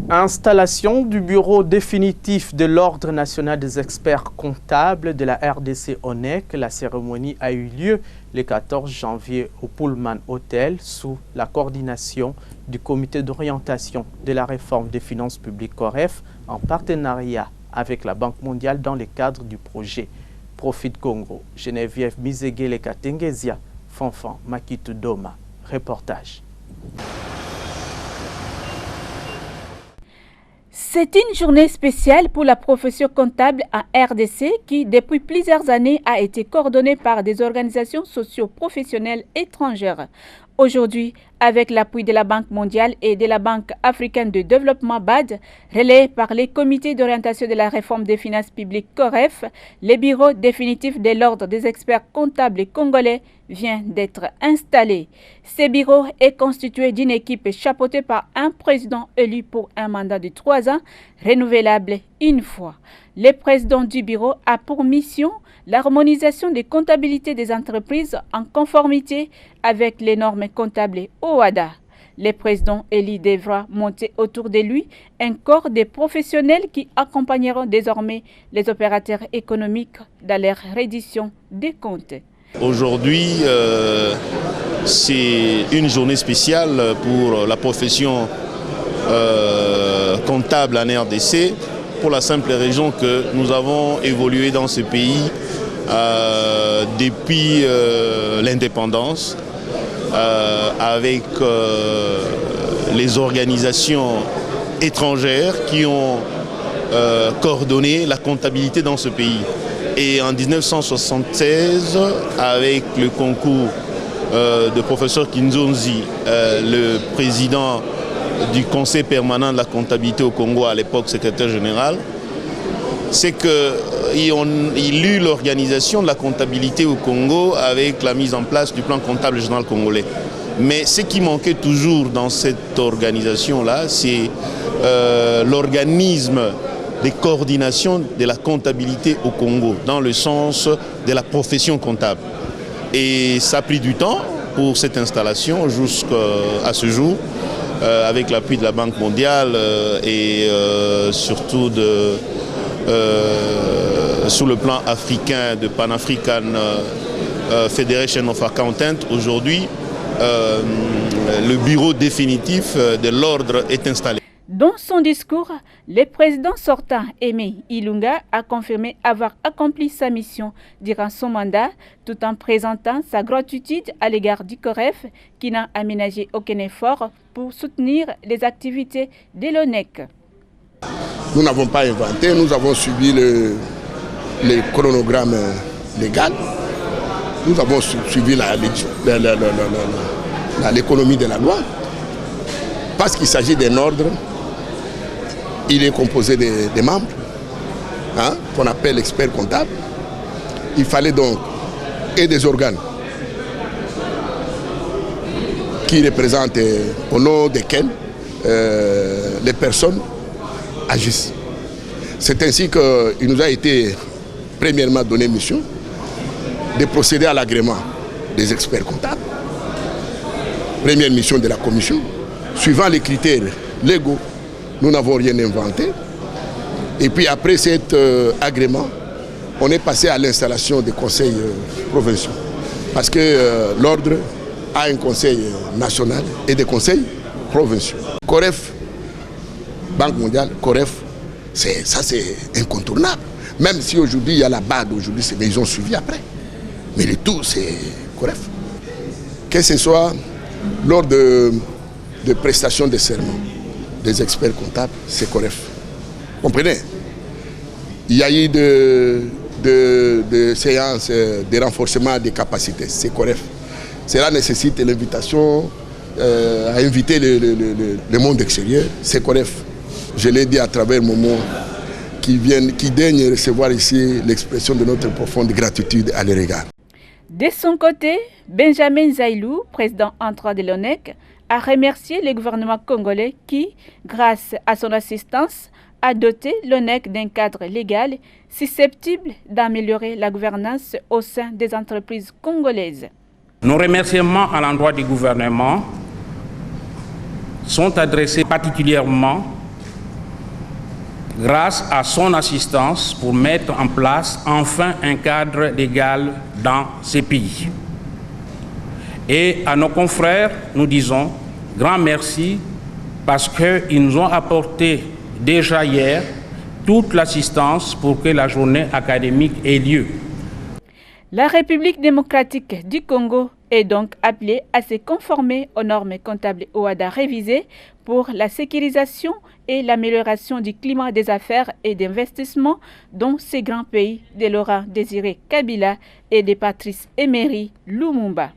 Installation du bureau définitif de l'Ordre national des experts comptables de la RDC ONEC. La cérémonie a eu lieu le 14 janvier au Pullman Hotel sous la coordination du comité d'orientation de la réforme des finances publiques COREF en partenariat avec la Banque mondiale dans le cadre du projet Profit Congo. Geneviève Mizegele Katengesia, Fanfan Makitu Doma. Reportage. C'est une journée spéciale pour la profession comptable en RDC qui, depuis plusieurs années, a été coordonnée par des organisations socio-professionnelles étrangères. Aujourd'hui, avec l'appui de la Banque mondiale et de la Banque africaine de développement BAD, relayé par les comités d'orientation de la réforme des finances publiques COREF, le bureau définitif de l'Ordre des experts comptables congolais vient d'être installé. Ce bureau est constitué d'une équipe chapeautée par un président élu pour un mandat de 3 ans, renouvelable une fois. Le président du bureau a pour mission l'harmonisation des comptabilités des entreprises en conformité avec les normes comptables OHADA. Le président élu devra monter autour de lui un corps de professionnels qui accompagneront désormais les opérateurs économiques dans leur reddition des comptes. Aujourd'hui, c'est une journée spéciale pour la profession comptable en RDC, pour la simple raison que nous avons évolué dans ce pays depuis l'indépendance avec les organisations étrangères qui ont coordonné la comptabilité dans ce pays. Et en 1976, avec le concours de professeur Kinzonzi, le président du Conseil permanent de la comptabilité au Congo, à l'époque secrétaire général, c'est qu'il eut l'organisation de la comptabilité au Congo avec la mise en place du plan comptable général congolais. Mais ce qui manquait toujours dans cette organisation-là, c'est l'organisme de coordination de la comptabilité au Congo, dans le sens de la profession comptable. Et ça a pris du temps pour cette installation jusqu'à ce jour, avec l'appui de la Banque mondiale et surtout sous le plan africain de Pan-African Federation of Accountants. Aujourd'hui, le bureau définitif de l'ordre est installé. Dans son discours, le président sortant, Aimé Ilunga, a confirmé avoir accompli sa mission durant son mandat, tout en présentant sa gratitude à l'égard du COREF, qui n'a aménagé aucun effort pour soutenir les activités de l'ONEC. Nous n'avons pas inventé, nous avons suivi le chronogramme légal, nous avons suivi l'économie de la loi, parce qu'il s'agit d'un ordre. Il est composé des membres qu'on appelle experts comptables. Il fallait donc et des organes qui représentent au nom desquels les personnes agissent. C'est ainsi qu'il nous a été premièrement donné mission de procéder à l'agrément des experts comptables. Première mission de la commission. Suivant les critères légaux, nous n'avons rien inventé. Et puis après cet agrément, on est passé à l'installation des conseils provinciaux. Parce que l'ordre a un conseil national et des conseils provinciaux. COREF, Banque mondiale, COREF, ça c'est incontournable. Même si aujourd'hui il y a la BAD, aujourd'hui mais ils ont suivi après. Mais le tout c'est COREF. Que ce soit lors de prestations de serment des experts comptables, c'est COREF. Comprenez? Il y a eu de séances de renforcement des capacités, c'est COREF. Cela nécessite l'invitation à inviter le monde extérieur, c'est COREF. Je l'ai dit à travers mon mot qui daigne recevoir ici l'expression de notre profonde gratitude à leur égard. De son côté, Benjamin Zailou, président entrant de l'ONEC, a remercié le gouvernement congolais qui, grâce à son assistance, a doté l'ONEC d'un cadre légal susceptible d'améliorer la gouvernance au sein des entreprises congolaises. Nos remerciements à l'endroit du gouvernement sont adressés particulièrement grâce à son assistance pour mettre en place enfin un cadre légal dans ces pays. Et à nos confrères, nous disons grand merci parce qu'ils nous ont apporté déjà hier toute l'assistance pour que la journée académique ait lieu. La République démocratique du Congo est donc appelée à se conformer aux normes comptables OHADA révisées pour la sécurisation et l'amélioration du climat des affaires et d'investissement dans ces grands pays de Laurent Désiré Kabila et de Patrice Emery Lumumba.